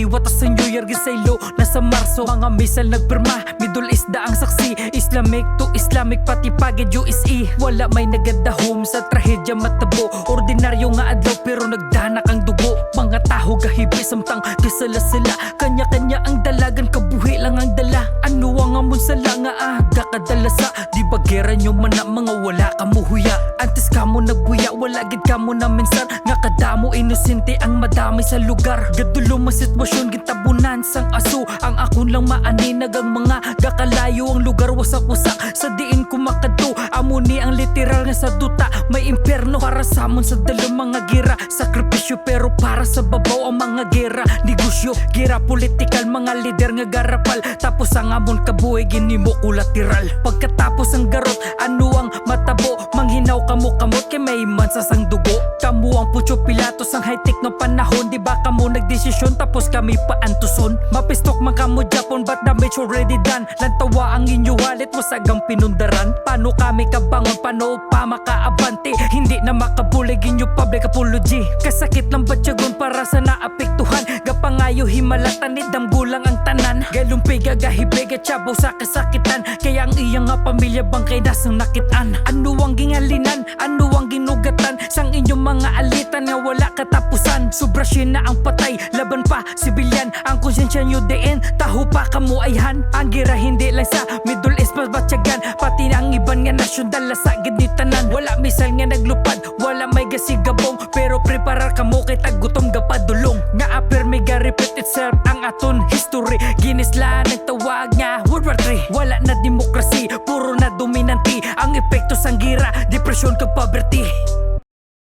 Watas sa New Year gisaylo nasa Marso. Mga misal nagpirma, Middle East da ang saksi. Islamic to Islamic pati pagid USE. Wala may nagadahom sa trahedya matabo. Ordinaryo nga adlaw pero nagdanak ang dugo. Mga taho gahibi samtang gisala sila. Kanya-kanya ang dalagan, kabuhi lang ang dala. Ano ang amon sala nga aga kadalasa. Di ba gera nyo man na mga wala kamuhuya. Antes kamo nagbuya, wala gid kamo na minsan. Nga kadamo inosente ang madami sa lugar. Gadulo ma sitwasyon gitabunan sang aso. Ang akon lang maaninag ang mga gakalayo. Ang lugar wasak-wasak sa diin ko makadto. Amo ni ang literal nga sa duta may impyerno. Para sa amon sa dalong mga gira, sakripisyo pero para sa babaw ang mga gera. Negosyo, gira politikal, mga lider nga garapal. Tapos ang amon kabuhi ginimo kulateral. Pagkatapos ang garot, ano ang matabo? Manghinaw kamo kamot kay may mansa sang dugo. Kamu ang Pucho Pilatos ang high-tech no panahon. Di ba kamo nagdesisyon tapos kami pa antuson? Mapistok man kamo Japon but damage already done. Lantawa ang inyo wallet, wasagang pinundaran. Paano kami kabangon, paano pa makaabante? Hindi na makabulig inyo public apology. Kasakit ng batyagon para sa naapektuhan. Gapangayo himalatan ni damgulang ang tanan. Galumpig gagahibig at sabaw sa kasakitan. Kaya ang iyang nga pamilya bangkay nasang nakitaan. Ano ang gingalinan, ano ang ginugatan sang inyong mga alitan nga wala katapusan. Sobra siya na ang patay, laban pa sibilyan. Ang konsensya nyo diin, taho pa kamuayhan. Ang gira hindi lang sa Middle East mas batyagan. Pati na ang iban nga nasyon dala sa gidnitanan. Wala misal nga naglupad, wala may gasigabong. Pero preparar kamo kay tagutom gapadulong. Nga aper may ga repeat itself ang aton history. Ginisla nagtawag nga World War III. Wala na demokrasi, puro na dominanti. Ang epekto sang gira, depresyon kag poverty.